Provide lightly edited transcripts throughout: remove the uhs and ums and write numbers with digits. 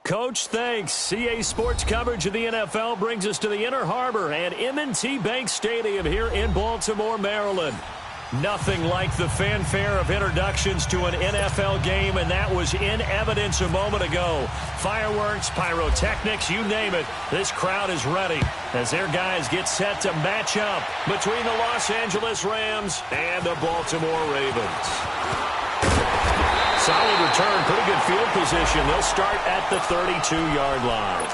Coach, thanks. CA Sports coverage of the NFL brings us to the Inner Harbor at M&T Bank Stadium here in Baltimore, Maryland. Nothing like the fanfare of introductions to an NFL game, and that was in evidence a moment ago. Fireworks, pyrotechnics, you name it. This crowd is ready as their guys get set to match up between the Los Angeles Rams and the Baltimore Ravens. Solid return, pretty good field position. They'll start at the 32-yard line.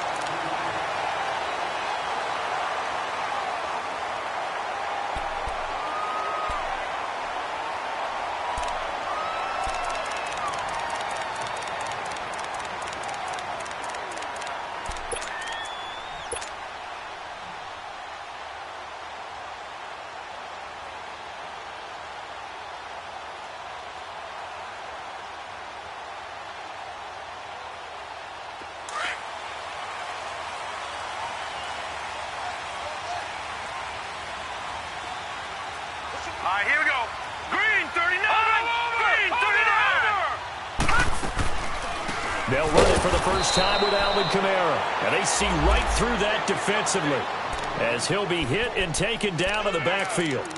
All right, here we go. Green 39. Green 39. They'll run it for the first time with Alvin Kamara. And they see right through that defensively as he'll be hit and taken down in the backfield.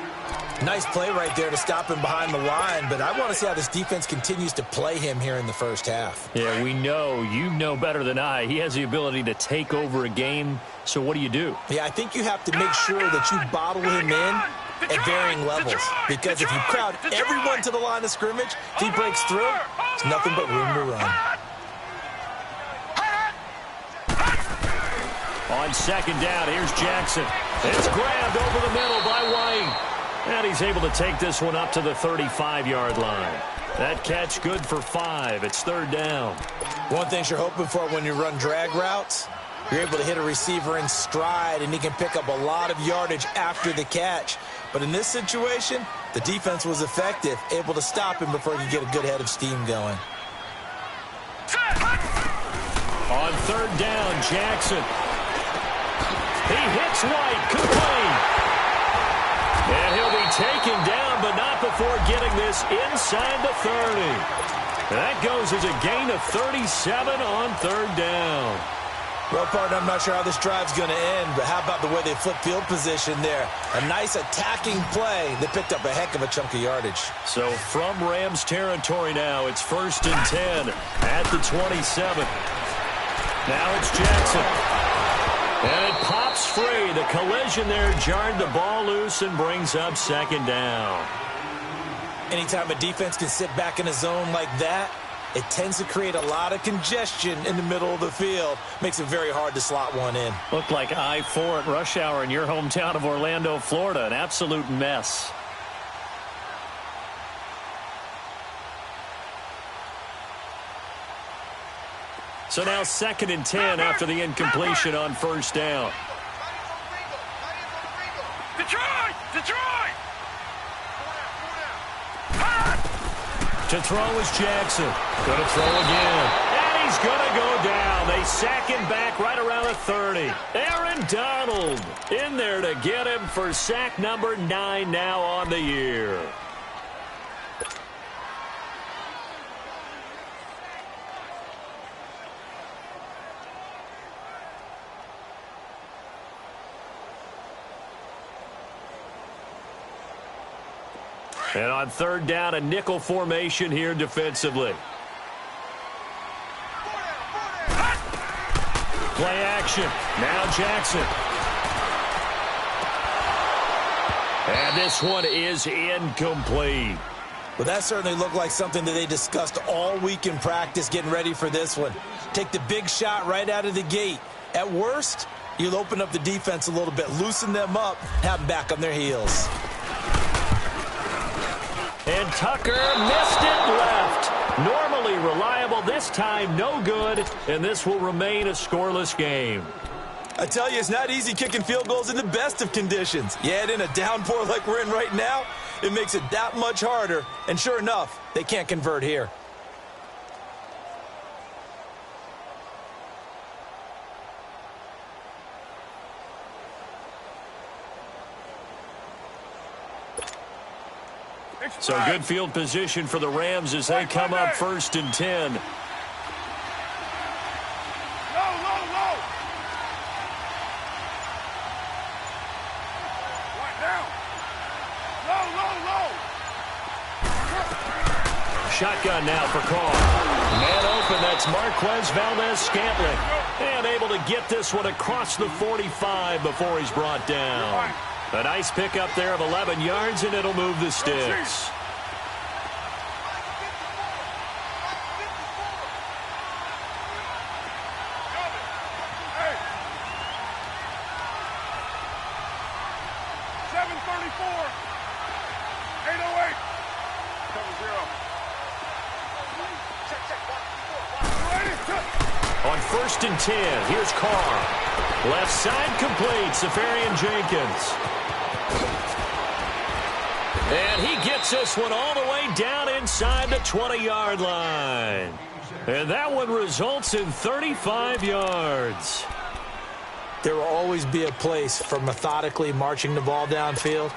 Nice play right there to stop him behind the line, but I want to see how this defense continues to play him here in the first half. Yeah, we know. You know better than I. He has the ability to take over a game, so what do? Yeah, I think you have to make sure that you bottle him in at varying levels, because if you crowd everyone to the line of scrimmage, if he breaks through, it's nothing but room to run. On second down, here's Jackson. It's grabbed over the middle by White. And he's able to take this one up to the 35-yard line. That catch good for 5. It's third down. One thing you're hoping for when you run drag routes, you're able to hit a receiver in stride, and he can pick up a lot of yardage after the catch. But in this situation, the defense was effective, able to stop him before he could get a good head of steam going. On third down, Jackson. He hits White. Complete. And he'll be taken down, but not before getting this inside the 30. That goes as a gain of 37 on third down. Well, partner, I'm not sure how this drive's going to end, but how about the way they flip field position there? A nice attacking play that picked up a heck of a chunk of yardage. So from Rams territory now, it's 1st and 10 at the 27. Now it's Jackson. And it pops free. The collision there jarred the ball loose and brings up second down. Anytime a defense can sit back in a zone like that, it tends to create a lot of congestion in the middle of the field. Makes it very hard to slot one in. Looked like I-4 at rush hour in your hometown of Orlando, Florida. An absolute mess. So now 2nd and 10 after the incompletion on first down. Detroit! Detroit! To throw is Jackson. Going to throw again. And he's going to go down. They sack him back right around the 30. Aaron Donald in there to get him for sack number 9 now on the year. And on third down, a nickel formation here defensively. Play action. Now Jackson. And this one is incomplete. Well, that certainly looked like something that they discussed all week in practice getting ready for this one. Take the big shot right out of the gate. At worst, you'll open up the defense a little bit, loosen them up, have them back on their heels. And Tucker missed it left. Normally reliable, this time no good, and this will remain a scoreless game. I tell you, it's not easy kicking field goals in the best of conditions. You add in a downpour like we're in right now, it makes it that much harder. And sure enough, they can't convert here. So good field position for the Rams as they come up 1st and 10. Shotgun now for Carr. Man open, that's Marquez Valdez-Scantling. And able to get this one across the 45 before he's brought down. A nice pickup there of 11 yards, and it'll move the sticks. On 1st and 10, here's Carr. Left side complete, Safarian-Jenkins. And he gets this one all the way down inside the 20-yard line. And that one results in 35 yards. There will always be a place for methodically marching the ball downfield.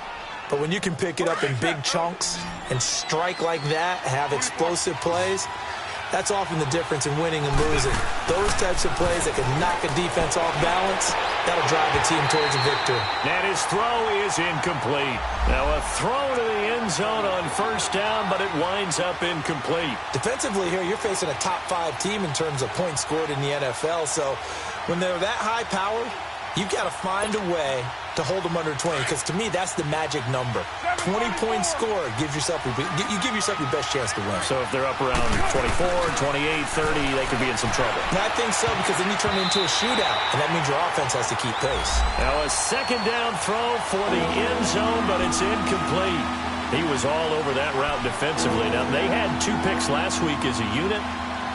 But when you can pick it up in big chunks and strike like that, have explosive plays, that's often the difference in winning and losing. Those types of plays that can knock a defense off balance, that'll drive the team towards a victory. And his throw is incomplete. Now a throw to the end zone on 1st down, but it winds up incomplete. Defensively here, you're facing a top 5 team in terms of points scored in the NFL. So when they're that high powered, you've got to find a way to hold them under 20, because to me, that's the magic number. 20-point score gives yourself you give yourself your best chance to win. So if they're up around 24, 28, 30, they could be in some trouble. And I think so, because then you turn it into a shootout, and that means your offense has to keep pace. Now a 2nd down throw for the end zone, but it's incomplete. He was all over that route defensively. Now, they had 2 picks last week as a unit.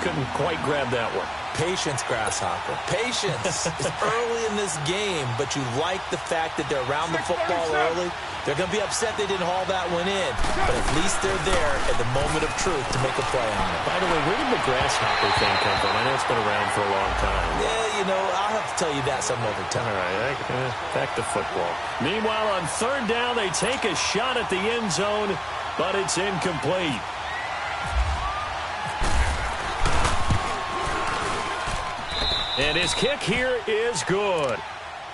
Couldn't quite grab that one. Patience, Grasshopper. Patience. It's early in this game, but you like the fact that they're around the football early. They're going to be upset they didn't haul that one in, but at least they're there at the moment of truth to make a play on it. By the way, where did the Grasshopper thing come from? I know it's been around for a long time. Yeah, you know, I'll have to tell you that some other time. All right, back to football. Meanwhile, on 3rd down, they take a shot at the end zone, but it's incomplete. And his kick here is good.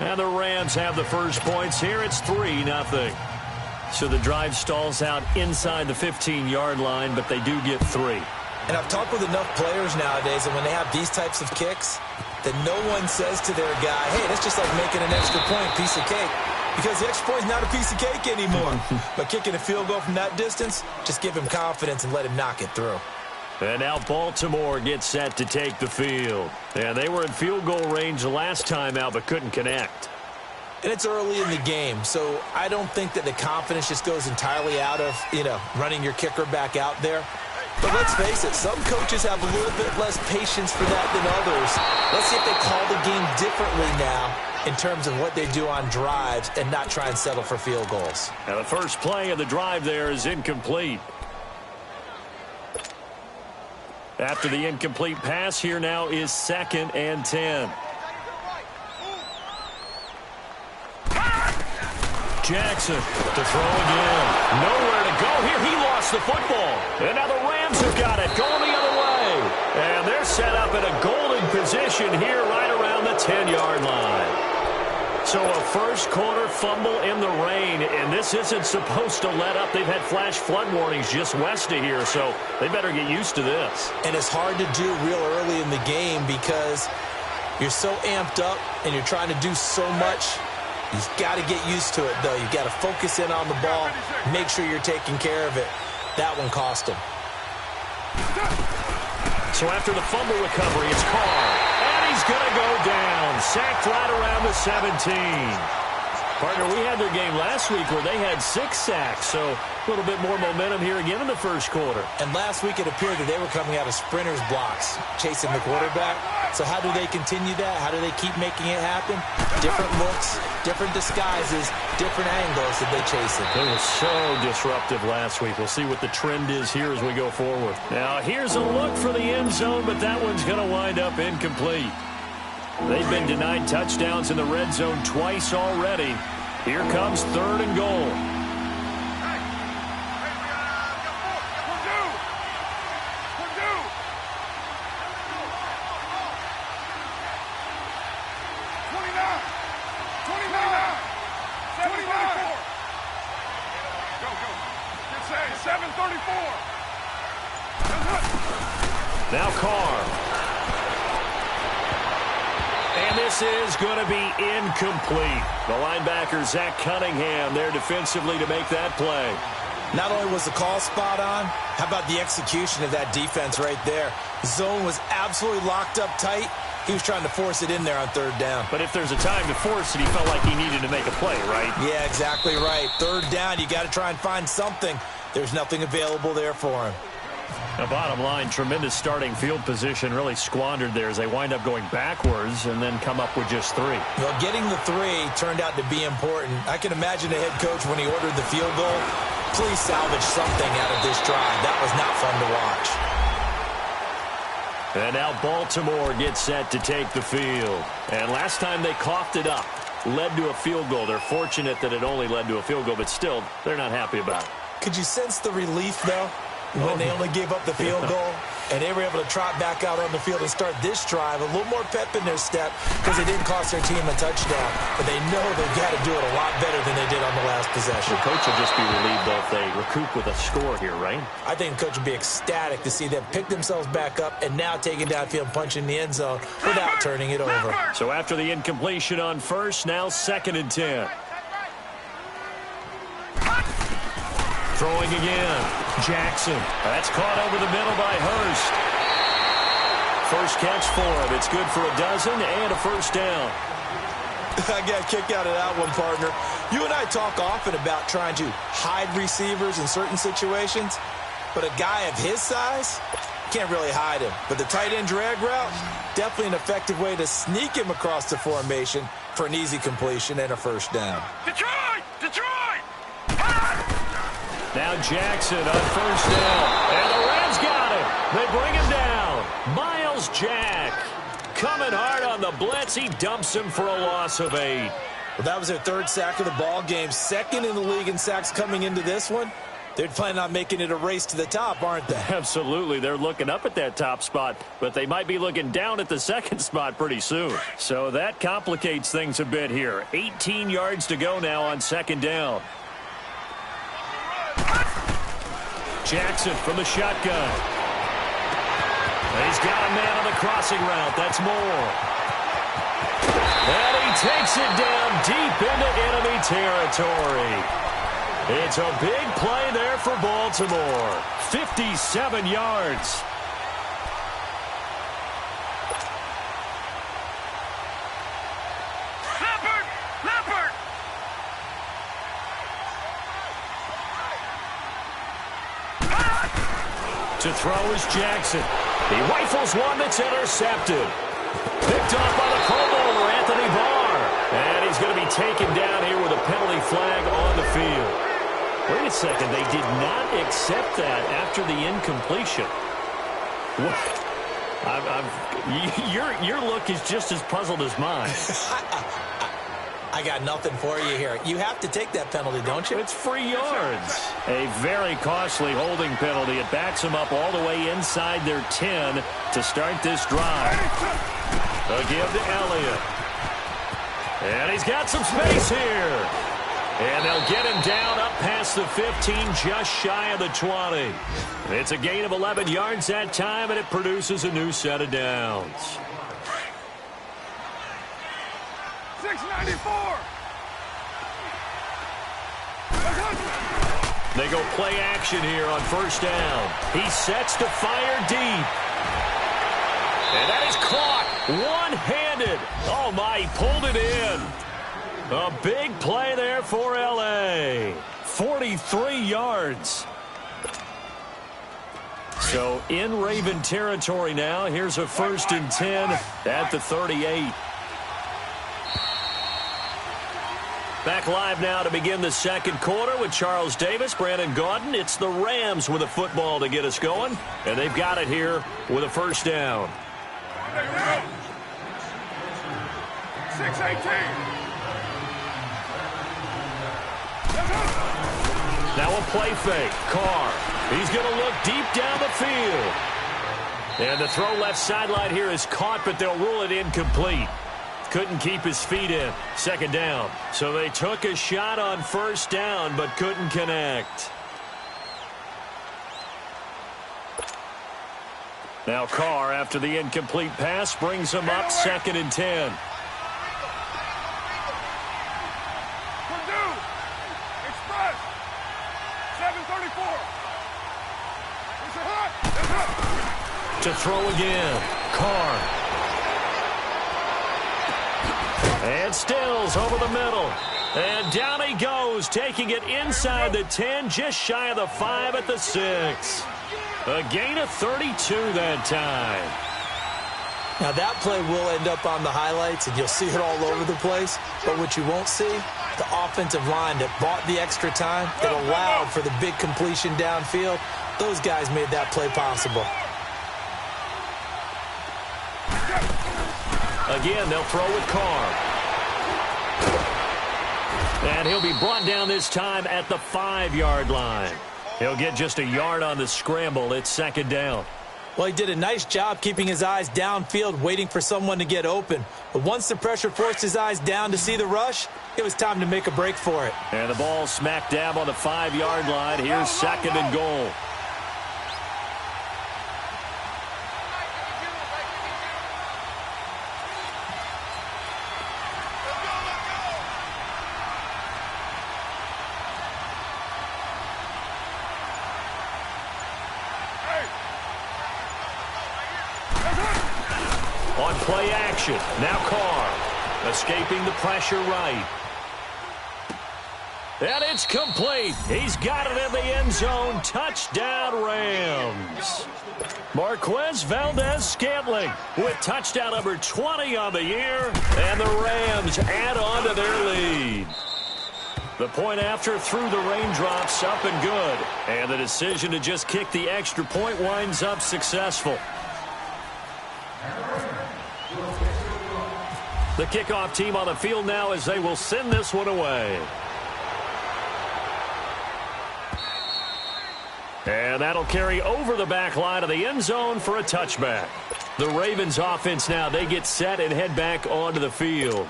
And the Rams have the first points here. It's 3-0. So the drive stalls out inside the 15-yard line, but they do get 3. And I've talked with enough players nowadays, and when they have these types of kicks, that no one says to their guy, hey, that's just like making an extra point, piece of cake. Because the extra point's not a piece of cake anymore. But kicking a field goal from that distance, just give him confidence and let him knock it through. And now Baltimore gets set to take the field. And they were in field goal range last time out, but couldn't connect. And it's early in the game, so I don't think that the confidence just goes entirely out of, running your kicker back out there. But let's face it, some coaches have a little bit less patience for that than others. Let's see if they call the game differently now in terms of what they do on drives and not try and settle for field goals. Now the first play of the drive there is incomplete. After the incomplete pass, here now is 2nd and 10. Jackson to throw again. Nowhere to go here. He lost the football. And now the Rams have got it going the other way. And they're set up in a golden position here right around the 10-yard line. So a first-quarter fumble in the rain, and this isn't supposed to let up. They've had flash flood warnings just west of here, so they better get used to this. And it's hard to do real early in the game because you're so amped up and you're trying to do so much. You've got to get used to it, though. You've got to focus in on the ball, make sure you're taking care of it. That one cost him. So after the fumble recovery, it's Carr. He's going to go down. Sacked right around the 17. Partner, we had their game last week where they had 6 sacks, so a little bit more momentum here again in the first quarter. And last week it appeared that they were coming out of sprinters blocks, chasing the quarterback. So how do they continue that? How do they keep making it happen? Different looks, different disguises, different angles that they chase it. They were so disruptive last week. We'll see what the trend is here as we go forward. Now, here's a look for the end zone, but that one's going to wind up incomplete. They've been denied touchdowns in the red zone twice already. Here comes 3rd and goal. Now Carr. And this is going to be incomplete. The linebacker, Zach Cunningham, there defensively to make that play. Not only was the call spot on, how about the execution of that defense right there? Zone was absolutely locked up tight. He was trying to force it in there on third down. But if there's a time to force it, he felt like he needed to make a play, right? Yeah, exactly right. Third down, you got to try and find something. There's nothing available there for him. Now, bottom line, tremendous starting field position, really squandered there as they wind up going backwards and then come up with just 3. Well, getting the 3 turned out to be important. I can imagine the head coach when he ordered the field goal. Please salvage something out of this drive. That was not fun to watch. And now Baltimore gets set to take the field. And last time they coughed it up, led to a field goal. They're fortunate that it only led to a field goal, but still, they're not happy about it. Could you sense the relief, though, when they only gave up the field goal and they were able to trot back out on the field and start this drive? A little more pep in their step because they didn't cost their team a touchdown, but they know they've got to do it a lot better than they did on the last possession. The coach will just be relieved, though, if they recoup with a score here, right? I think the coach would be ecstatic to see them pick themselves back up and now take it downfield and punch in the end zone without turning it over. So after the incompletion on first, now 2nd and 10. Throwing again. Jackson. That's caught over the middle by Hurst. First catch for him. It's good for a dozen and a first down. I got a kick out of that one, partner. You and I talk often about trying to hide receivers in certain situations, but a guy of his size can't really hide him. But the tight end drag route, definitely an effective way to sneak him across the formation for an easy completion and a first down. Detroit! Detroit! Now Jackson on first down. And the Rams got him. They bring him down. Miles Jack coming hard on the blitz. He dumps him for a loss of 8. Well, that was their 3rd sack of the ball game. 2nd in the league in sacks coming into this one. They're planning on making it a race to the top, aren't they? Absolutely. They're looking up at that top spot, but they might be looking down at the 2nd spot pretty soon. So that complicates things a bit here. 18 yards to go now on 2nd down. Jackson from the shotgun. He's got a man on the crossing route. That's Moore. And he takes it down deep into enemy territory. It's a big play there for Baltimore. 57 yards. Leopard! To throw is Jackson. He rifles one that's intercepted. Picked off by the Pro Bowler, Anthony Barr. And he's going to be taken down here with a penalty flag on the field. Wait a second. They did not accept that after the incompletion. Your look is just as puzzled as mine. I got nothing for you here. You have to take that penalty, don't you? It's free yards. A very costly holding penalty. It backs them up all the way inside their 10 to start this drive. A give to Elliott. And he's got some space here. And they'll get him down up past the 15, just shy of the 20. It's a gain of 11 yards that time, and it produces a new set of downs. 694! They go play action here on first down. He sets to fire deep. And that is caught one-handed. Oh, my, he pulled it in. A big play there for L.A. 43 yards. So in Raven territory now. Here's a 1st and 10 at the 38. Back live now to begin the 2nd quarter with Charles Davis, Brandon Gaudin. It's the Rams with a football to get us going, and they've got it here with a first down. 618. Now a play fake. Carr. He's going to look deep down the field. And the throw left sideline here is caught, but they'll rule it incomplete. Couldn't keep his feet in. 2nd down. So they took a shot on first down, but couldn't connect. Now Carr, after the incomplete pass, brings him up 2nd and 10. Express. 734. To throw again. Carr. And Stills over the middle. And down he goes, taking it inside the 10, just shy of the 5 at the 6. A gain of 32 that time. Now that play will end up on the highlights, and you'll see it all over the place. But what you won't see, the offensive line that bought the extra time, that allowed for the big completion downfield, those guys made that play possible. Again, they'll throw with Carr. And he'll be brought down this time at the 5-yard line. He'll get just a yard on the scramble. It's 2nd down. Well, he did a nice job keeping his eyes downfield, waiting for someone to get open. But once the pressure forced his eyes down to see the rush, it was time to make a break for it. And the ball smack dab on the 5-yard line. Here's 2nd and goal. On play action, now Carr, escaping the pressure right. And it's complete. He's got it in the end zone. Touchdown, Rams. Marquez Valdez-Scantling with touchdown number 20 on the year, and the Rams add on to their lead. The point after through the raindrops, up and good. And the decision to just kick the extra point winds up successful. The kickoff team on the field now as they will send this one away. And that'll carry over the back line of the end zone for a touchback. The Ravens offense now, they get set and head back onto the field.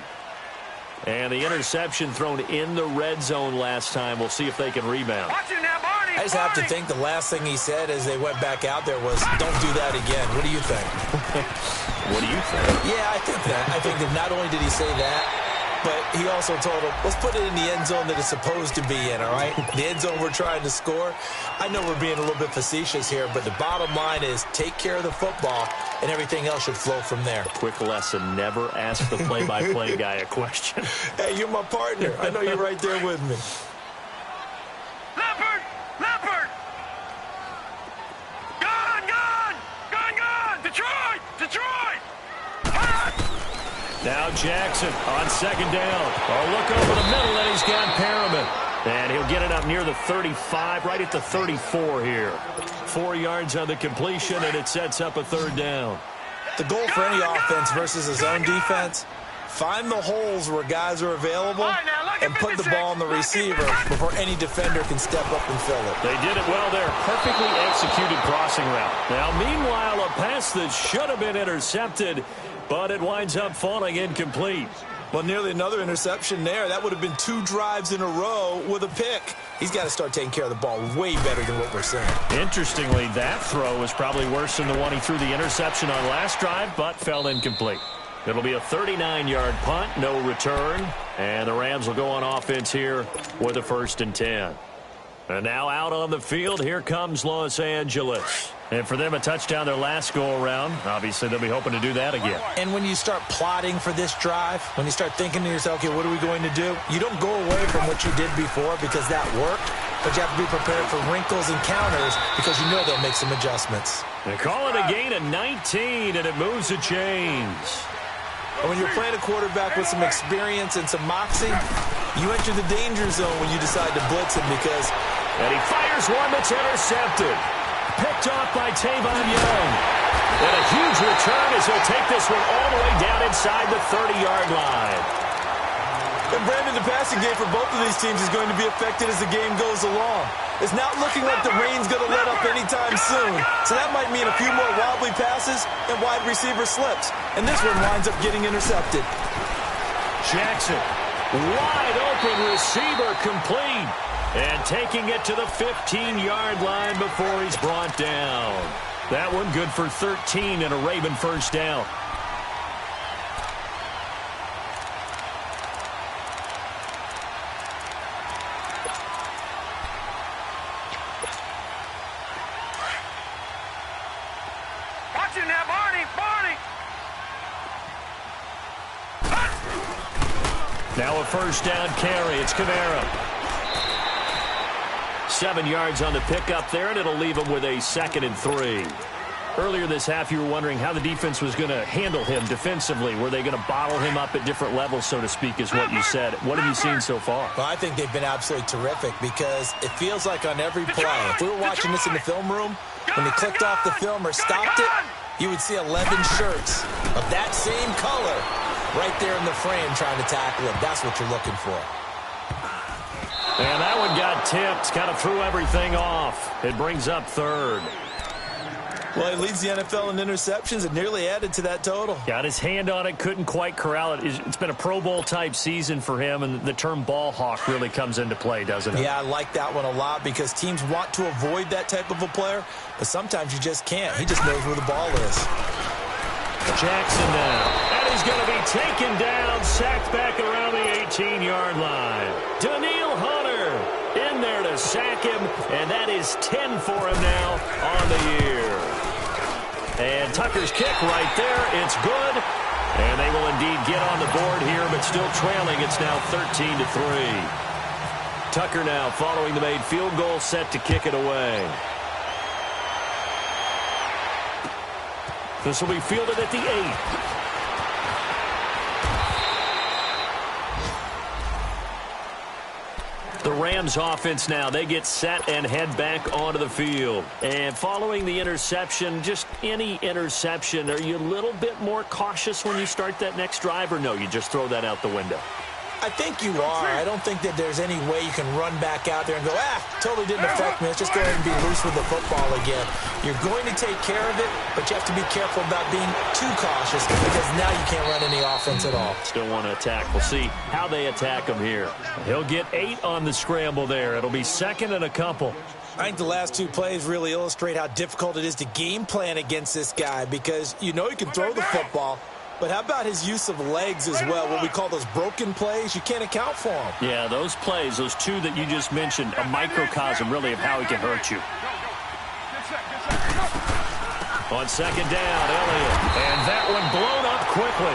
And the interception thrown in the red zone last time. We'll see if they can rebound. I just have to think the last thing he said as they went back out there was, don't do that again. What do you think? What do you think? Yeah, I think that. I think that not only did he say that, but he also told him, let's put it in the end zone that it's supposed to be in, all right? The end zone we're trying to score. I know we're being a little bit facetious here, but the bottom line is take care of the football, and everything else should flow from there. Quick lesson, never ask the play-by-play guy a question. Hey, you're my partner. I know you're right there with me. Leopard! Leopard! Gone! Detroit! Now Jackson on 2nd down. A look over the middle, and he's got Perriman. And he'll get it up near the 35, right at the 34 here. 4 yards on the completion, and it sets up a 3rd down. The goal for any offense versus a zone defense, find the holes where guys are available and put the ball on the receiver before any defender can step up and fill it. They did it well there. Perfectly executed crossing route. Now, meanwhile, a pass that should have been intercepted, but it winds up falling incomplete. Well, nearly another interception there. That would have been 2 drives in a row with a pick. He's got to start taking care of the ball way better than what we're seeing. Interestingly, that throw was probably worse than the one he threw the interception on last drive, but fell incomplete. It'll be a 39-yard punt, no return, and the Rams will go on offense here with a 1st and 10. And now out on the field, here comes Los Angeles. And for them, a touchdown their last go-around. Obviously, they'll be hoping to do that again. And when you start plotting for this drive, when you start thinking to yourself, okay, what are we going to do? You don't go away from what you did before because that worked, but you have to be prepared for wrinkles and counters because you know they'll make some adjustments. They call it a gain of 19, and it moves the chains. And when you're playing a quarterback with some experience and some moxie, you enter the danger zone when you decide to blitz him because... And he fires one that's intercepted. Picked off by Tavon Young. And a huge return as he'll take this one all the way down inside the 30-yard line. And Brandon, the passing game for both of these teams is going to be affected as the game goes along. It's not looking like the rain's going to let up anytime soon. So that might mean a few more wobbly passes and wide receiver slips. And this one winds up getting intercepted. Jackson, wide open receiver, complete. And taking it to the 15-yard line before he's brought down. That one good for 13 and a Raven first down. Watch it now, Barney. Now a first down carry. It's Kamara. 7 yards on the pickup there, and it'll leave him with a 2nd and 3. Earlier this half, you were wondering how the defense was going to handle him defensively. Were they going to bottle him up at different levels, so to speak, is what you said. What have you seen so far? Well, I think they've been absolutely terrific because it feels like on every play, if we were watching this in the film room, when they clicked off the film or stopped it, you would see 11 shirts of that same color right there in the frame trying to tackle him. That's what you're looking for. And that one got tipped, kind of threw everything off. It brings up 3rd. Well, he leads the NFL in interceptions and nearly added to that total. Got his hand on it, couldn't quite corral it. It's been a Pro Bowl-type season for him, and the term ball hawk really comes into play, doesn't it? Yeah, I like that one a lot because teams want to avoid that type of a player, but sometimes you just can't. He just knows where the ball is. Jackson now. And he's going to be taken down, sacked back around the 18-yard line. Daniil Hunter in there to sack him, and that is 10 for him now on the year. And Tucker's kick right there. It's good. And they will indeed get on the board here, but still trailing. It's now 13-3. Tucker now following the made field goal, set to kick it away. This will be fielded at the 8. The Rams offense now, they get set and head back onto the field. And following the interception, just any interception, are you a little bit more cautious when you start that next drive, or no, you just throw that out the window? I think you are. I don't think that there's any way you can run back out there and go, totally didn't affect me. Let's just go ahead and be loose with the football again. You're going to take care of it, but you have to be careful about being too cautious because now you can't run any offense at all. Still want to attack. We'll see how they attack him here. He'll get 8 on the scramble there. It'll be 2nd and a couple. I think the last 2 plays really illustrate how difficult it is to game plan against this guy because you know he can throw the football. But how about his use of legs as well, what we call those broken plays? You can't account for them. Yeah, those plays, those 2 that you just mentioned, a microcosm really of how he can hurt you. On 2nd down, Elliott. And that one blown up quickly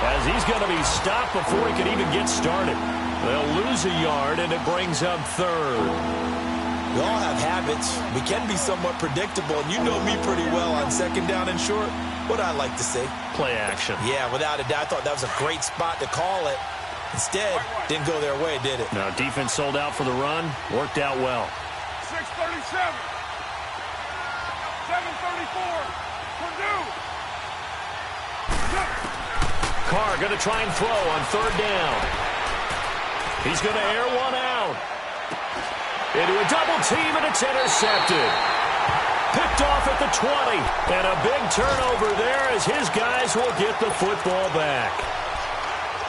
as he's going to be stopped before he can even get started. They'll lose a yard, and it brings up 3rd. We all have habits. We can be somewhat predictable, and you know me pretty well on 2nd down and short. What I like to see. Play action. Yeah, without a doubt. I thought that was a great spot to call it. Instead, didn't go their way, did it? No, defense sold out for the run. Worked out well. 6:37. 7:34. Purdue. Carr going to try and throw on 3rd down. He's going to air one out. Into a double team, and it's intercepted. Picked off at the 20. And a big turnover there as his guys will get the football back.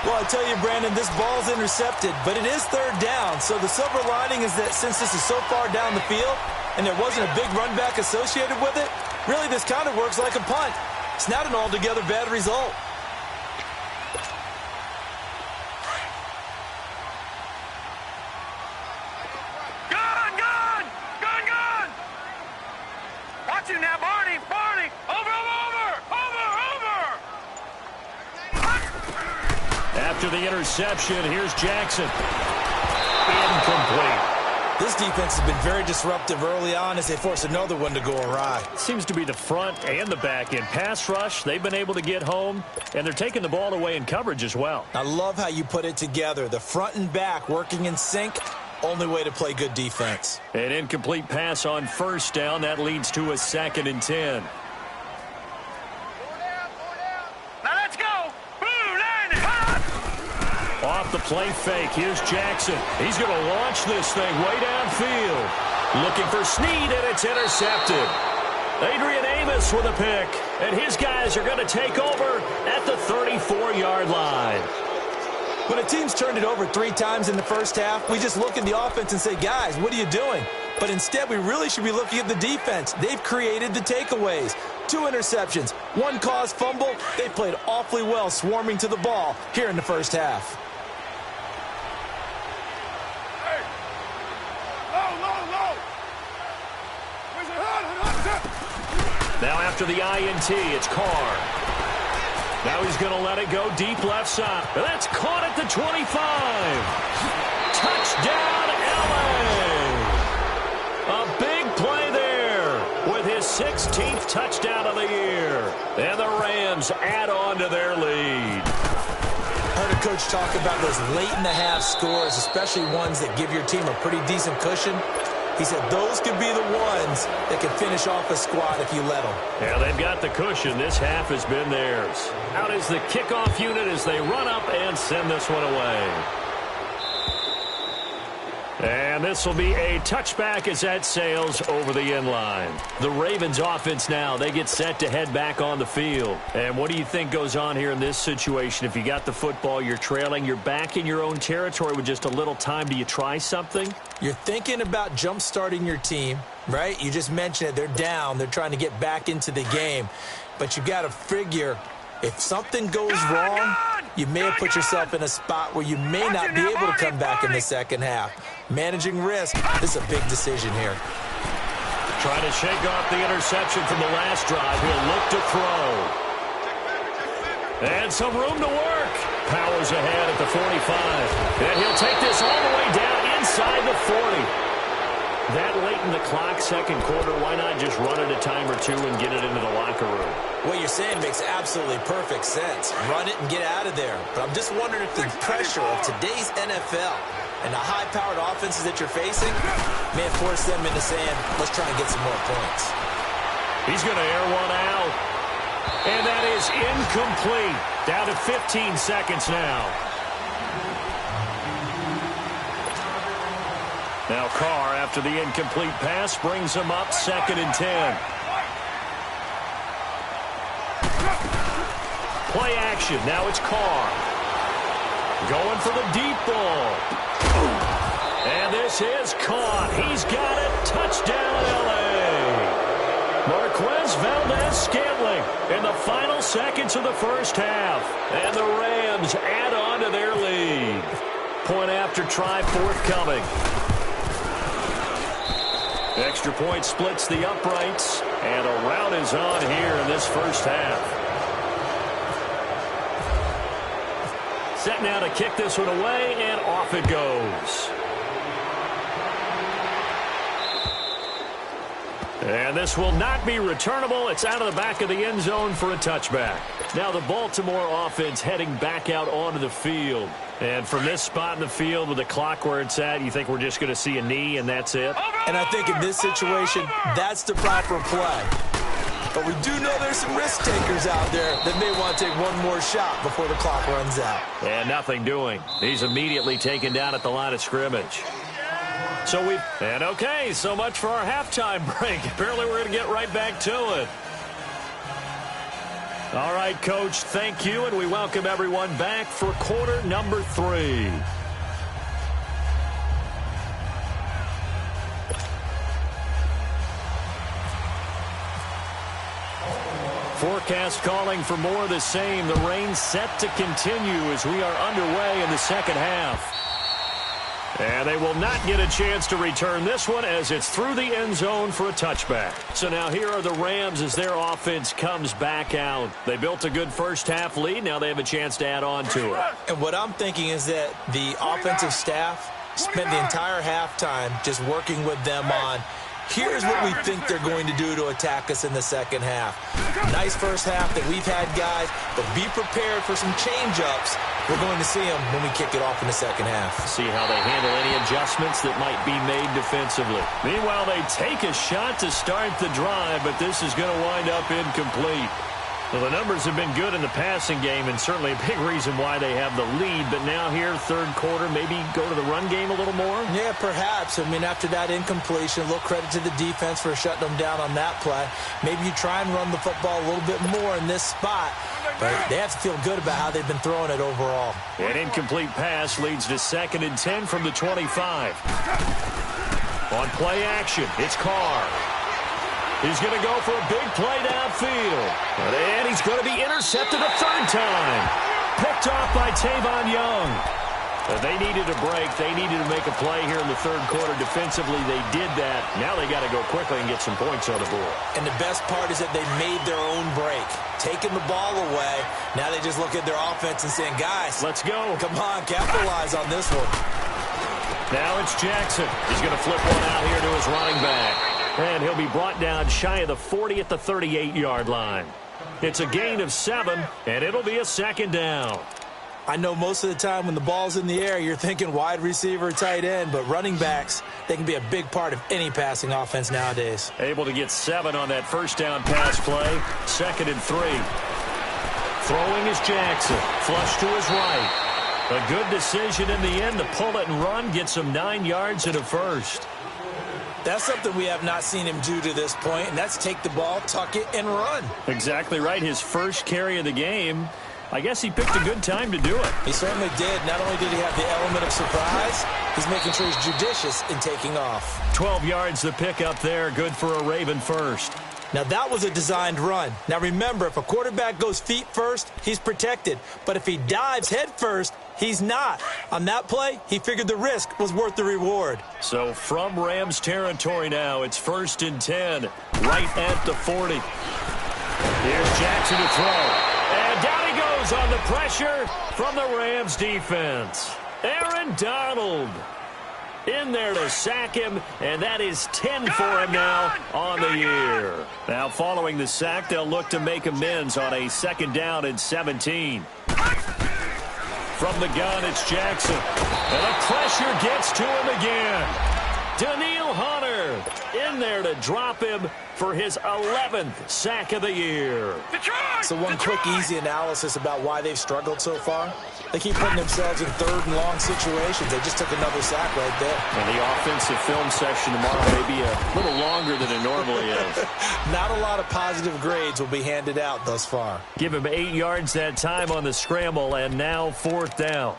Well, I tell you, Brandon, this ball's intercepted, but it is 3rd down. So the silver lining is that since this is so far down the field and there wasn't a big run back associated with it, really this kind of works like a punt. It's not an altogether bad result. Watch it now, Barney. Over. After the interception, here's Jackson. Incomplete. This defense has been very disruptive early on as they force another one to go awry. Seems to be the front and the back end. Pass rush, they've been able to get home, and they're taking the ball away in coverage as well. I love how you put it together. The front and back working in sync. Only way to play good defense. An incomplete pass on 1st down. That leads to a 2nd and 10. Now let's go. Off the play fake, here's Jackson. He's going to launch this thing way downfield. Looking for Snead, and it's intercepted. Adrian Amos with a pick, and his guys are going to take over at the 34-yard line. When a team's turned it over 3 times in the first half, we just look at the offense and say, guys, what are you doing? But instead, we really should be looking at the defense. They've created the takeaways. 2 interceptions, 1 caused fumble. They played awfully well swarming to the ball here in the first half. Hey. Low. Now after the INT, it's Carr. Now he's going to let it go deep left side. That's caught at the 25. Touchdown, LA. A big play there with his 16th touchdown of the year. And the Rams add on to their lead. I heard a coach talk about those late-in-the-half scores, especially ones that give your team a pretty decent cushion. He said those could be the ones that can finish off a squad if you let them. Yeah, they've got the cushion. This half has been theirs. Out is the kickoff unit as they run up and send this one away. And this will be a touchback as that sails over the end line. The Ravens offense now, they get set to head back on the field. And what do you think goes on here in this situation? If you got the football, you're trailing, you're back in your own territory with just a little time. Do you try something? You're thinking about jump-starting your team, right? You just mentioned it. They're down. They're trying to get back into the game. But you got to figure if something goes wrong, you may have put yourself in a spot where you may not be able to come back in the second half. Managing risk, this is a big decision here. Trying to shake off the interception from the last drive. He'll look to throw. And some room to work. Powers ahead at the 45. And he'll take this all the way down inside the 40. That late in the clock, second quarter, why not just run it a time or two and get it into the locker room? What you're saying makes absolutely perfect sense. Run it and get out of there. But I'm just wondering if the pressure of today's NFL and the high-powered offenses that you're facing may have forced them into saying, let's try and get some more points. He's going to air one out. And that is incomplete. Down to 15 seconds now. Now Carr, after the incomplete pass, brings him up 2nd and 10. Play action. Now it's Carr. Going for the deep ball. And this is caught. He's got it. Touchdown, L.A. Marquez Valdez-Scantling in the final seconds of the first half. And the Rams add on to their lead. Point after try forthcoming. Extra point splits the uprights, and a rout is on here in this first half. Set now to kick this one away, and off it goes. And this will not be returnable. It's out of the back of the end zone for a touchback. Now the Baltimore offense heading back out onto the field. And from this spot in the field with the clock where it's at, you think we're just going to see a knee and that's it? And I think in this situation, that's the proper play. But we do know there's some risk takers out there that may want to take one more shot before the clock runs out. And nothing doing. He's immediately taken down at the line of scrimmage. Okay, so much for our halftime break. Apparently we're going to get right back to it. All right, Coach, thank you, and we welcome everyone back for quarter number 3. Forecast calling for more of the same. The rain set to continue as we are underway in the second half. And they will not get a chance to return this one as it's through the end zone for a touchback. So now here are the Rams as their offense comes back out. They built a good first half lead. Now they have a chance to add on to it. And what I'm thinking is that the offensive staff spent the entire halftime just working with them on, here's what we think they're going to do to attack us in the second half. Nice first half that we've had, guys, but be prepared for some change-ups. We're going to see them when we kick it off in the second half. See how they handle any adjustments that might be made defensively. Meanwhile, they take a shot to start the drive, but this is going to wind up incomplete. Well, the numbers have been good in the passing game, and certainly a big reason why they have the lead. But now here, third quarter, maybe go to the run game a little more? Yeah, perhaps. I mean, after that incompletion, a little credit to the defense for shutting them down on that play. Maybe you try and run the football a little bit more in this spot. But they have to feel good about how they've been throwing it overall. An incomplete pass leads to 2nd and 10 from the 25. On play action, it's Carr. He's going to go for a big play downfield. And he's going to be intercepted a third time. Picked off by Tavon Young. They needed a break. They needed to make a play here in the third quarter. Defensively, they did that. Now they got to go quickly and get some points on the board. And the best part is that they made their own break. Taking the ball away. Now they just look at their offense and saying, guys, let's go. Come on, capitalize on this one. Now it's Jackson. He's going to flip one out here to his running back. And he'll be brought down shy of the 40 at the 38-yard line. It's a gain of 7, and it'll be a second down. I know most of the time when the ball's in the air, you're thinking wide receiver, tight end, but running backs, they can be a big part of any passing offense nowadays. Able to get 7 on that first down pass play. 2nd and 3. Throwing is Jackson. Flush to his right. A good decision in the end to pull it and run, get some 9 yards and a first. That's something we have not seen him do to this point, and that's take the ball, tuck it, and run. Exactly right. His first carry of the game. I guess he picked a good time to do it. He certainly did. Not only did he have the element of surprise, he's making sure he's judicious in taking off. 12 yards to pick up there. Good for a Raven first. Now, that was a designed run. Now, remember, if a quarterback goes feet first, he's protected. But if he dives head first, he's not. On that play, he figured the risk was worth the reward. So from Rams territory now, it's 1st and 10, right at the 40. Here's Jackson to throw. And down he goes on the pressure from the Rams defense. Aaron Donald in there to sack him, and that is 10 for him now on the year. Now following the sack, they'll look to make amends on a 2nd down and 17. From the gun, it's Jackson. And the pressure gets to him again. Daniil Hunter in there to drop him for his 11th sack of the year. So one quick, easy analysis about why they've struggled so far. They keep putting themselves in 3rd and long situations. They just took another sack right there. And the offensive film section tomorrow may be a little longer than it normally is. Not a lot of positive grades will be handed out thus far. Give him 8 yards that time on the scramble, and now 4th down.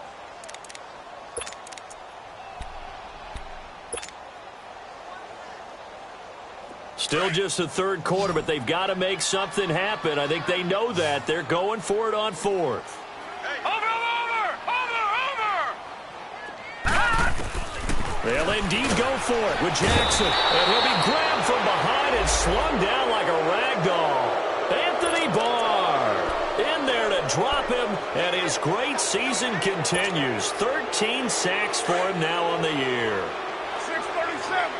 Still just the 3rd quarter, but they've got to make something happen. I think they know that. They're going for it on 4th. They'll indeed go for it with Jackson. And he'll be grabbed from behind and slung down like a rag doll. Anthony Barr in there to drop him, and his great season continues. 13 sacks for him now on the year. 637.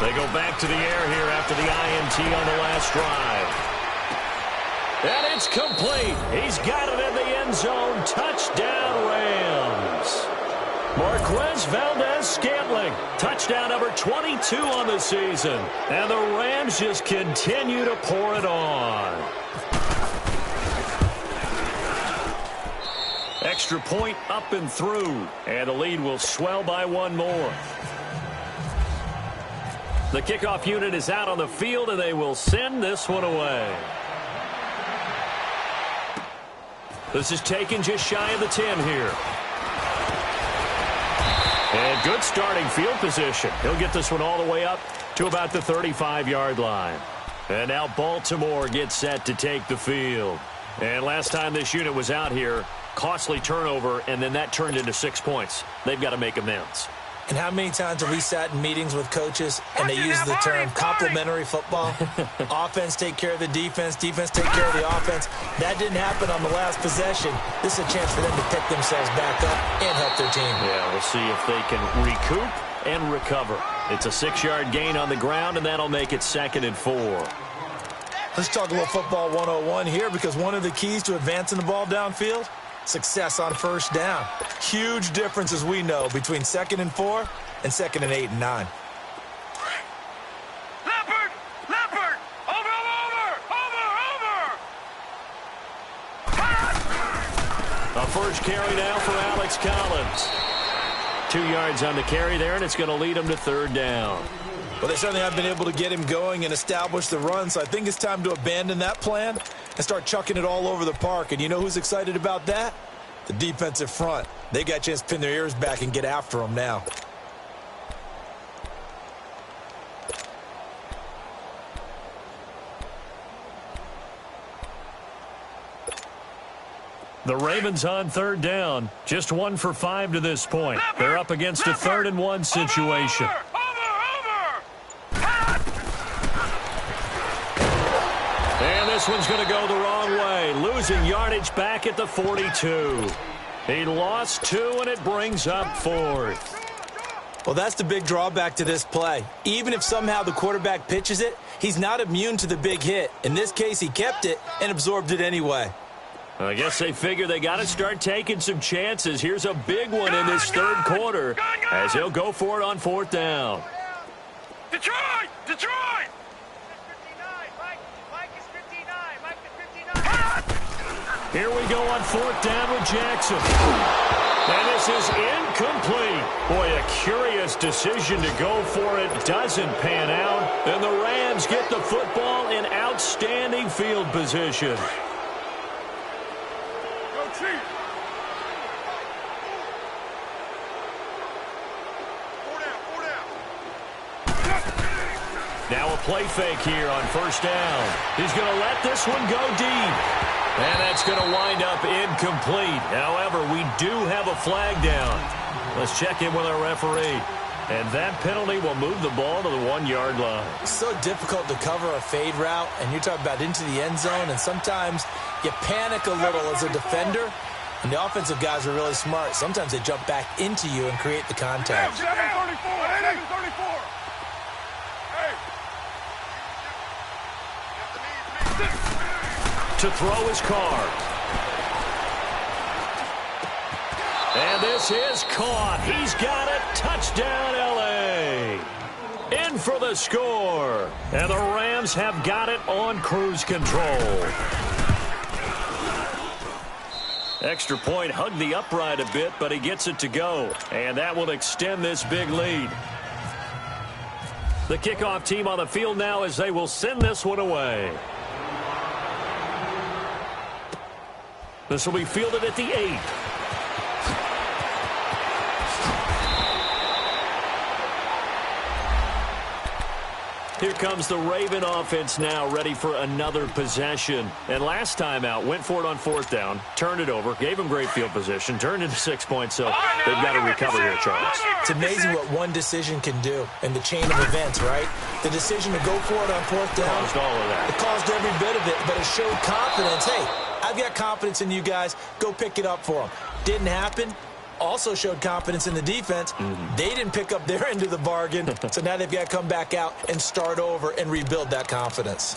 They go back to the air here after the INT on the last drive. And it's complete. He's got it in the end zone. Touchdown, Rams. Marquez Valdez-Scantling. Touchdown number 22 on the season. And the Rams just continue to pour it on. Extra point up and through. And the lead will swell by 1 more. The kickoff unit is out on the field, and they will send this one away. This is taken just shy of the 10 here. And good starting field position. He'll get this one all the way up to about the 35-yard line. And now Baltimore gets set to take the field. And last time this unit was out here, costly turnover, and then that turned into 6 points. They've got to make amends. And how many times have we sat in meetings with coaches and they use the term complementary football? Offense take care of the defense, defense take care of the offense. That didn't happen on the last possession. This is a chance for them to pick themselves back up and help their team. Yeah, we'll see if they can recoup and recover. It's a 6-yard gain on the ground, and that'll make it 2nd and 4. Let's talk a little football 101 here, because one of the keys to advancing the ball downfield, success on 1st down. Huge difference, as we know, between 2nd and 4 and 2nd and 8 and 9. Leopard! Over! A first carry now for Alex Collins. 2 yards on the carry there, and it's going to lead him to 3rd down. Well, they certainly have been able to get him going and establish the run, so I think it's time to abandon that plan and start chucking it all over the park. And you know who's excited about that? The defensive front, they got a chance to pin their ears back and get after them now. The Ravens on third down. Just 1 for 5 to this point. They're up against a 3rd and 1 situation. And this one's going to go the wrong way. Losing yardage back at the 42. He lost 2, and it brings up 4th. Well, that's the big drawback to this play. Even if somehow the quarterback pitches it, he's not immune to the big hit. In this case, he kept it and absorbed it anyway. I guess they figure they got to start taking some chances. Here's a big one in this 3rd quarter as he'll go for it on 4th down. Detroit! Detroit! Here we go on 4th down with Jackson. And this is incomplete. Boy, a curious decision to go for it. Doesn't pan out. And the Rams get the football in outstanding field position. Go Chiefs! 4 down. Now a play fake here on 1st down. He's going to let this one go deep. And that's going to wind up incomplete. However, we do have a flag down. Let's check in with our referee. And that penalty will move the ball to the 1-yard line. It's so difficult to cover a fade route, and you're talking about into the end zone, and sometimes you panic a little as a defender, and the offensive guys are really smart. Sometimes they jump back into you and create the contact. 734! To throw his car. And this is caught. He's got it. Touchdown, L.A. In for the score. And the Rams have got it on cruise control. Extra point hugged the upright a bit, but he gets it to go. And that will extend this big lead. The kickoff team on the field now as they will send this one away. This will be fielded at the 8. Here comes the Raven offense now, ready for another possession. And last time out, went for it on 4th down, turned it over, gave them great field position, turned into 6 points, so they've got to recover here, Charles. It's amazing what one decision can do in the chain of events, right? The decision to go for it on 4th down. Caused all of that. It caused every bit of it, but it showed confidence. Hey, I've got confidence in you guys. Go pick it up for them. Didn't happen. Also showed confidence in the defense. They didn't pick up their end of the bargain, so now they've got to come back out and start over and rebuild that confidence.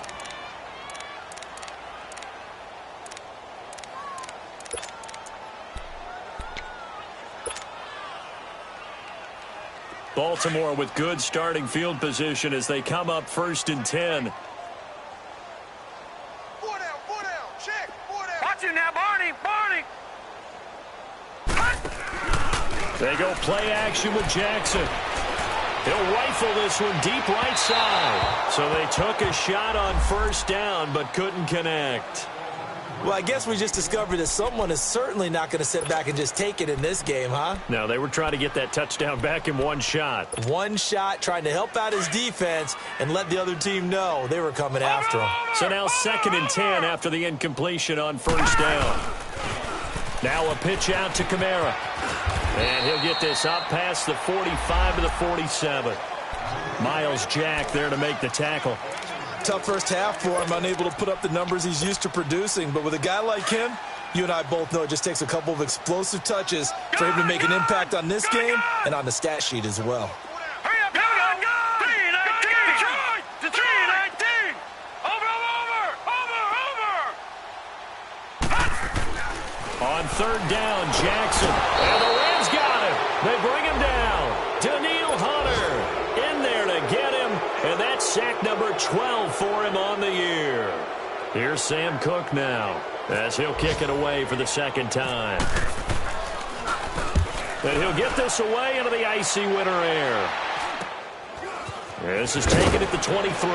Baltimore with good starting field position as they come up 1st and 10. 4 down, check, 4 down. Watch it now, Barney. They go play action with Jackson. He'll rifle this one deep right side. So they took a shot on 1st down but couldn't connect. Well, I guess we just discovered that someone is certainly not going to sit back and just take it in this game, huh? No, they were trying to get that touchdown back in one shot. One shot, trying to help out his defense and let the other team know they were coming after him. So now 2nd and 10 after the incompletion on 1st down. Now a pitch out to Kamara. And he'll get this up past the 45 to the 47. Miles Jack there to make the tackle. Tough first half for him, unable to put up the numbers he's used to producing. But with a guy like him, you and I both know it just takes a couple of explosive touches for him to make an impact on this game and on the stat sheet as well. On 3rd down, Jackson. And the Rams got him. They bring him down. Daniil Hunter in there to get him. And that's sack number 12 for him on the year. Here's Sam Cook now as he'll kick it away for the 2nd time. And he'll get this away into the icy winter air. This is taken at the 23.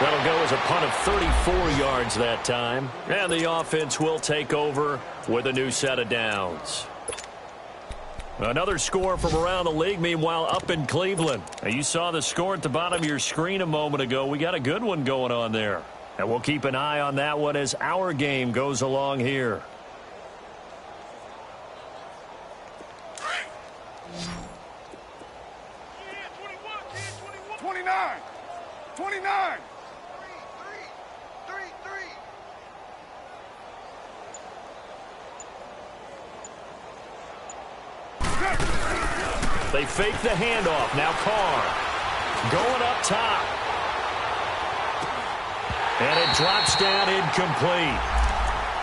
That'll go as a punt of 34 yards that time. And the offense will take over with a new set of downs. Another score from around the league, meanwhile, up in Cleveland. Now, you saw the score at the bottom of your screen a moment ago. We got a good one going on there. And we'll keep an eye on that one as our game goes along here. They fake the handoff. Now Carr going up top. And it drops down incomplete.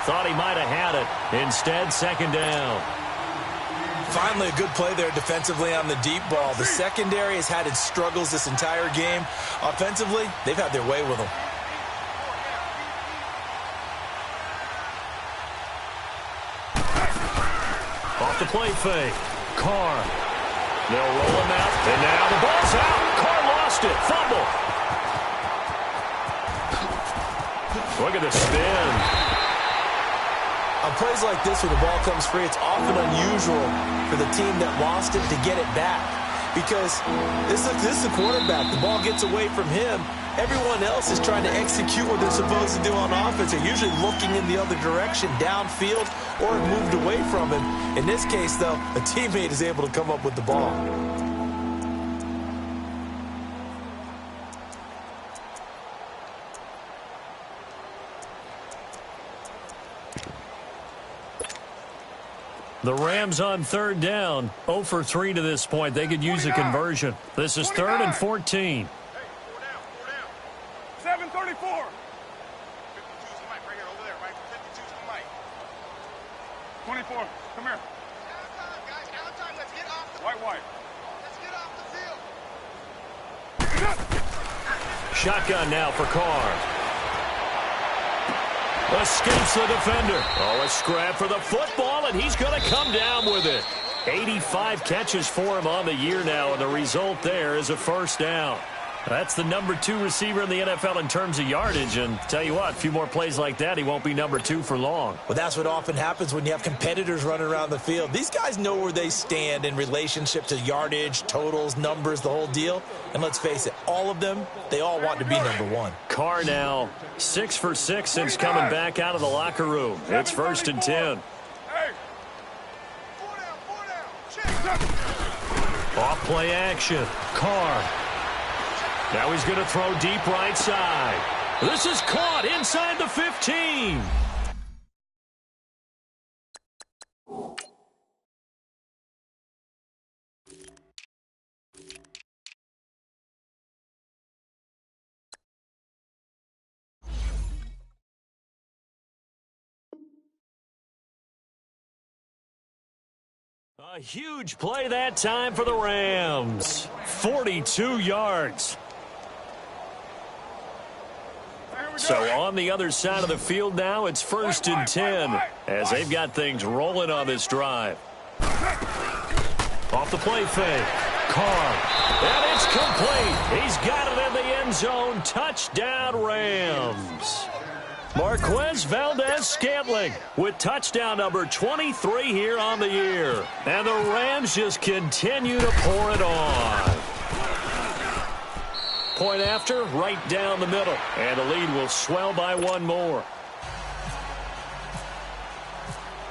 Thought he might have had it. Instead, second down. Finally, a good play there defensively on the deep ball. The secondary has had its struggles this entire game. Offensively, they've had their way with them. Off the play fake. Carr. They'll roll him out. And now the ball's out. Carr lost it. Fumble. Look at the spin. On plays like this where the ball comes free, it's often unusual for the team that lost it to get it back. Because this is the quarterback. The ball gets away from him. Everyone else is trying to execute what they're supposed to do on offense. They're usually looking in the other direction, downfield, or moved away from him. In this case, though, a teammate is able to come up with the ball. The Rams on third down, 0 for 3 to this point. They could use a conversion. This is 3rd and 14. Hey, 4 down. 7:34. 52's the mic right here, over there, right? 52's the mic. 24, come here. Out guys, out of time. Let's get off the white. Let's get off the field. Shotgun now for Carr. Escapes the defender. Oh, a scrap for the football, and he's going to come down with it. 85 catches for him on the year now, and the result there is a first down. That's the number 2 receiver in the NFL in terms of yardage, and tell you what, a few more plays like that, he won't be number 2 for long. Well, that's what often happens when you have competitors running around the field. These guys know where they stand in relationship to yardage, totals, numbers, the whole deal. And let's face it, all of them, they all want to be number 1. Carr now 6 for 6 since coming back out of the locker room. It's 1st and 10. Hey. 4 down. Check. Off play action. Carr. Now he's going to throw deep right side. This is caught inside the 15. A huge play that time for the Rams. 42 yards. So on the other side of the field now, it's 1st and 10 as they've got things rolling on this drive. Off the play fake. Carr. And it's complete. He's got it in the end zone. Touchdown, Rams. Marquez Valdez-Scantling with touchdown number 23 here on the year. And the Rams just continue to pour it on. Point after, right down the middle. And the lead will swell by 1 more.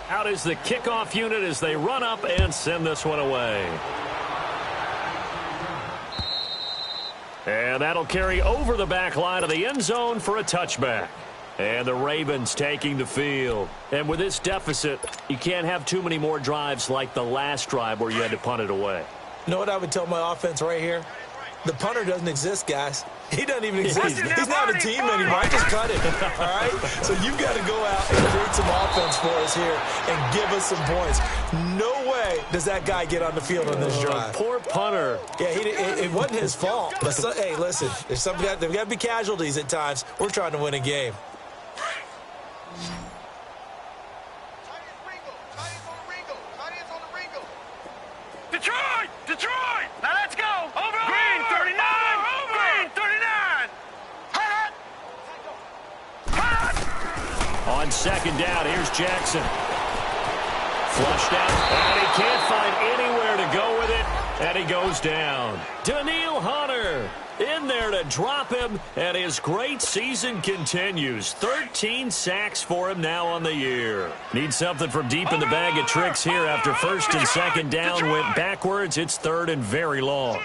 Out is the kickoff unit as they run up and send this one away. And that'll carry over the back line of the end zone for a touchback. And the Ravens taking the field. And with this deficit, you can't have too many more drives like the last drive where you had to punt it away. You know what I would tell my offense right here? The punter doesn't exist, guys. He doesn't even exist. He's not a team anymore. I just cut it. All right? So you've got to go out and create some offense for us here and give us some points. No way does that guy get on the field on this drive. Poor punter. Yeah, it wasn't his fault. But hey, listen, there's there's got to be casualties at times. We're trying to win a game. Detroit! Now let's go! Over! Green 39! Over! Green 39! Hot! On second down, here's Jackson. Flushed out, and he can't find anywhere to go with it, and he goes down. Daniil Hunter in there to drop him, and his great season continues. 13 sacks for him now on the year. Needs something from deep in the bag of tricks here after first and second down went backwards. It's third and very long.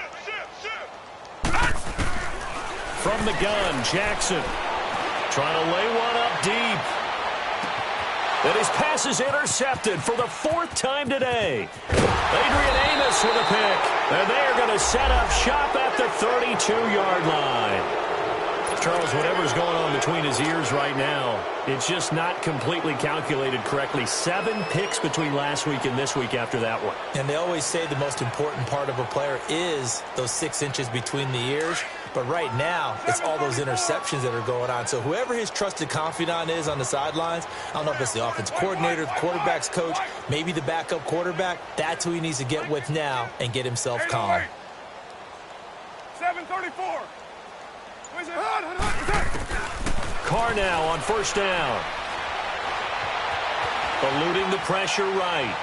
From the gun, Jackson trying to lay one up deep. And his pass is intercepted for the fourth time today. Adrian Amos with a pick. And they are going to set up shop at the 32-yard line. Charles, whatever's going on between his ears right now, it's just not completely calculated correctly. 7 picks between last week and this week after that one. And they always say the most important part of a player is those 6 inches between the ears. But right now, it's all those interceptions that are going on. So whoever his trusted confidant is on the sidelines, I don't know if it's the offense coordinator, the quarterback's coach, maybe the backup quarterback, that's who he needs to get with now and get himself calm. 7:34. Carr now on first down. Eluding the pressure right.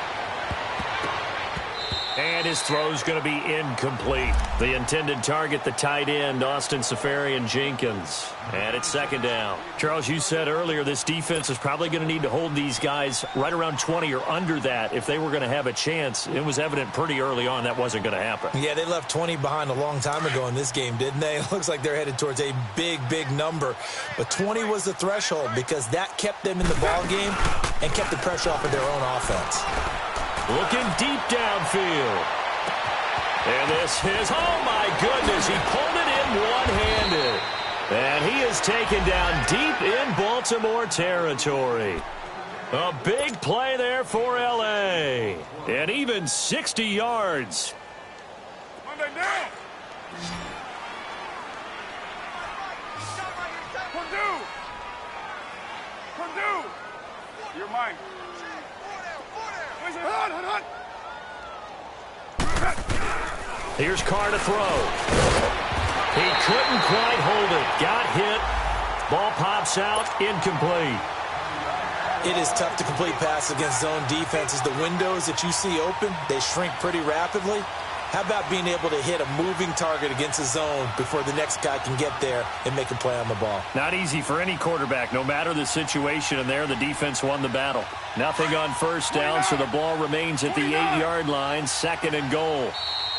And his throw's going to be incomplete. The intended target, the tight end, Austin Seferian-Jenkins. And it's second down. Charles, you said earlier this defense is probably going to need to hold these guys right around 20 or under that if they were going to have a chance. It was evident pretty early on that wasn't going to happen. Yeah, they left 20 behind a long time ago in this game, didn't they? It looks like they're headed towards a big, big number. But 20 was the threshold because that kept them in the ball game and kept the pressure off of their own offense. Looking deep downfield. And this is, oh my goodness, he pulled it in one-handed. And he is taken down deep in Baltimore territory. A big play there for L.A. And even 60 yards. Monday down. Purdue. You're mine. Here's Carr to throw. He couldn't quite hold it. Got hit. Ball pops out. Incomplete. It is tough to complete passes against zone defenses. The windows that you see open, they shrink pretty rapidly. How about being able to hit a moving target against a zone before the next guy can get there and make a play on the ball? Not easy for any quarterback, no matter the situation. And there, the defense won the battle. Nothing on first down, so the ball remains at the 8-yard line, second and goal.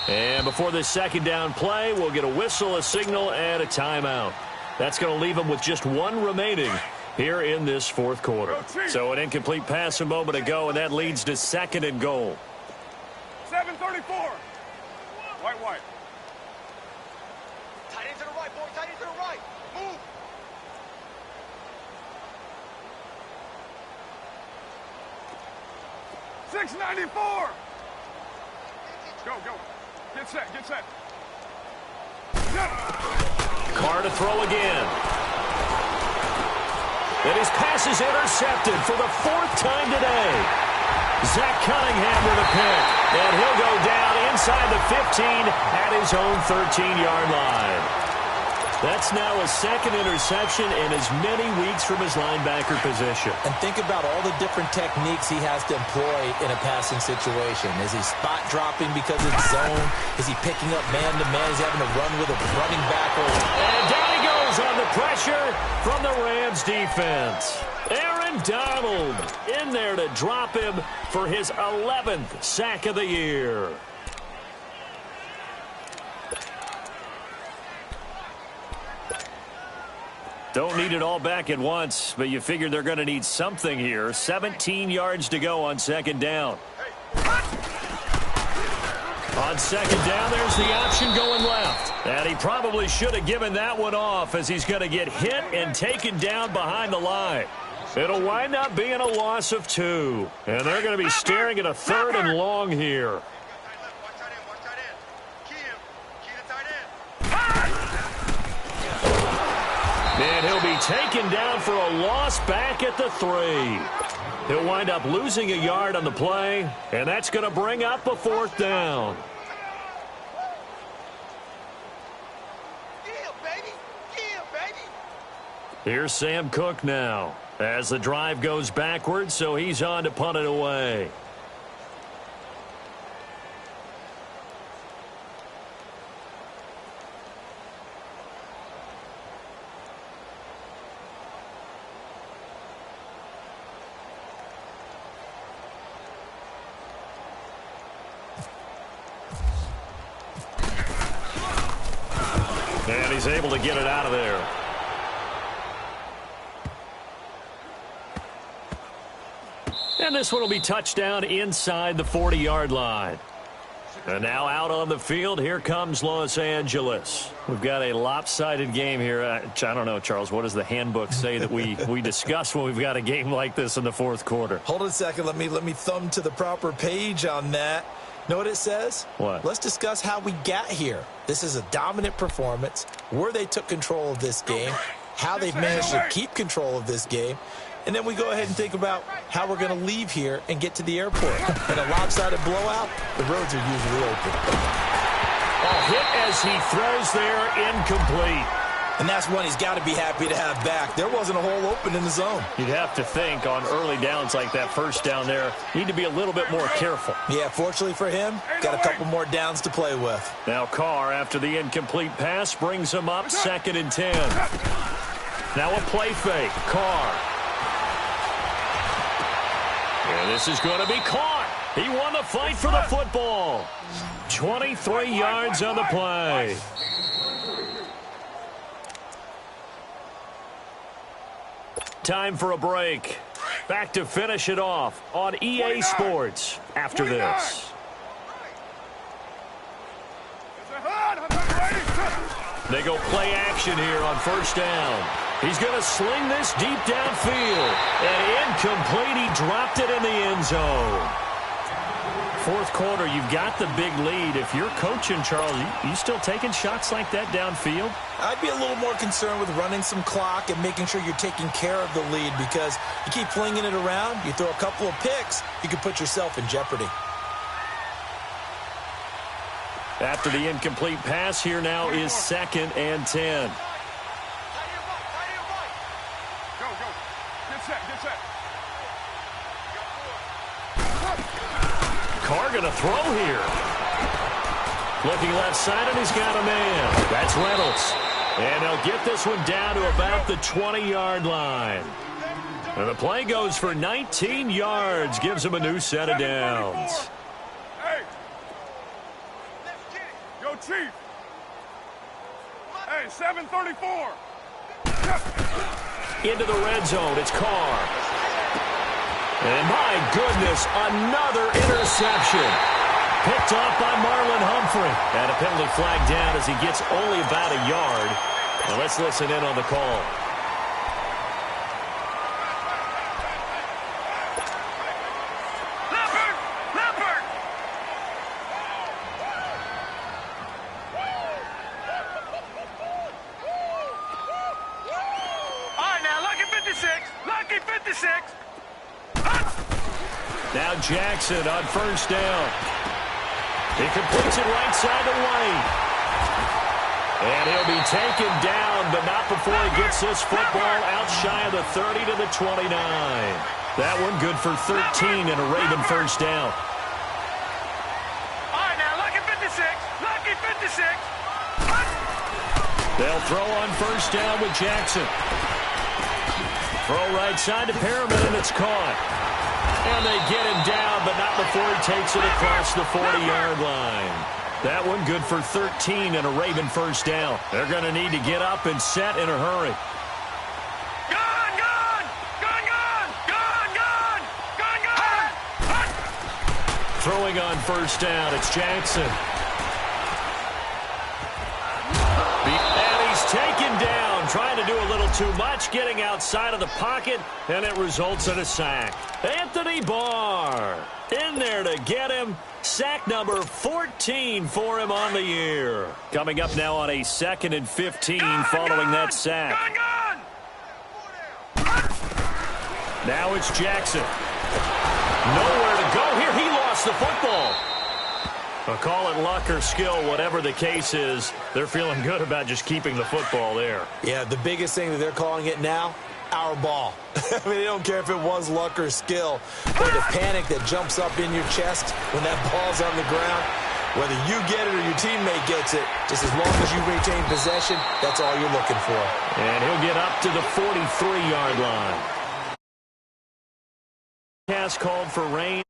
And before this second down play, we'll get a whistle, a signal, and a timeout. That's going to leave them with just one remaining here in this fourth quarter. So an incomplete pass a moment ago, and that leads to second and goal. 7:34. White. Tight end to the right, boy. Tight end to the right. Move. $6.94. Go. Get set. Carr to throw again. And his pass is intercepted for the fourth time today. Zach Cunningham with a pick. And he'll go down inside the 15 at his own 13-yard line. That's now a second interception in as many weeks from his linebacker position. And think about all the different techniques he has to employ in a passing situation. Is he spot dropping because it's zone? Is he picking up man-to-man? Is he having to run with a running back? And down he goes on the pressure from the Rams defense. Aaron Donald in there to drop him for his 11th sack of the year. Don't need it all back at once, but you figure they're going to need something here. 17 yards to go on second down. On second down, there's the option going left. And he probably should have given that one off as he's going to get hit and taken down behind the line. It'll wind up being a loss of 2. And they're going to be staring at a third and long here. And he'll be taken down for a loss back at the 3. He'll wind up losing a yard on the play, and that's going to bring up a fourth down. Here's Sam Cook now as the drive goes backwards, so he's on to punt it away. And he's able to get it out of there. And this one will be touchdown inside the 40-yard line. And now out on the field, here comes Los Angeles. We've got a lopsided game here. I don't know, Charles, what does the handbook say that we discuss when we've got a game like this in the fourth quarter? Hold on a second. Let me thumb to the proper page on that. Know what it says? What? Let's discuss how we got here. This is a dominant performance, where they took control of this game, how they've managed to keep control of this game, and then we go ahead and think about how we're going to leave here and get to the airport. In a lopsided blowout, the roads are usually open. A hit as he throws there, incomplete. And that's one he's got to be happy to have back. There wasn't a hole open in the zone. You'd have to think on early downs like that first down there, need to be a little bit more careful. Yeah, fortunately for him, got a couple more downs to play with. Now Carr, after the incomplete pass, brings him up 2nd and 10. Now a play fake. Carr. And this is going to be caught. He won the fight for the football. 23 yards on the play. Time for a break. Back to finish it off on EA Sports after this. They go play action here on first down. He's going to sling this deep downfield. And incomplete. He dropped it in the end zone. Fourth quarter, you've got the big lead. If you're coaching, Charles, you still taking shots like that downfield? I'd be a little more concerned with running some clock and making sure you're taking care of the lead, because you keep flinging it around, you throw a couple of picks, you can put yourself in jeopardy. After the incomplete pass, here now is 2nd and 10. Go. Get set. Carr going to throw here. Looking left side, and he's got a man. That's Reynolds. And they'll get this one down to about the 20-yard line. And the play goes for 19 yards. Gives him a new set of downs. Hey. Yo, Chief. Hey, 734. Into the red zone. It's Carr. And my goodness, another interception. Picked off by Marlon Humphrey. And a penalty flag down as he gets only about a yard. Now let's listen in on the call. Leopard! All right, now, lucky 56. Now Jackson on first down. He completes it right side to White. And he'll be taken down, but not before he gets this football out shy of the 30 to the 29. That one good for 13 and a Raven first down. All right, now, lucky 56. They'll throw on first down with Jackson. Throw right side to Perriman, and it's caught. And they get him down, but not before he takes it across the 40-yard line. That one good for 13 and a Raven first down. They're going to need to get up and set in a hurry. Throwing on first down, it's Jackson. And he's taken down, trying to do a little too much, getting outside of the pocket, and it results in a sack. Anthony Barr in there to get him. Sack number 14 for him on the year. Coming up now on a 2nd and 15 following that sack. Now it's Jackson. Nowhere to go here. He lost the football. I'll call it luck or skill, whatever the case is. They're feeling good about just keeping the football there. Yeah, the biggest thing that they're calling it now, our ball. I mean, they don't care if it was luck or skill, but the panic that jumps up in your chest when that ball's on the ground, whether you get it or your teammate gets it, just as long as you retain possession, that's all you're looking for. And he'll get up to the 43-yard line. Cast called for rain.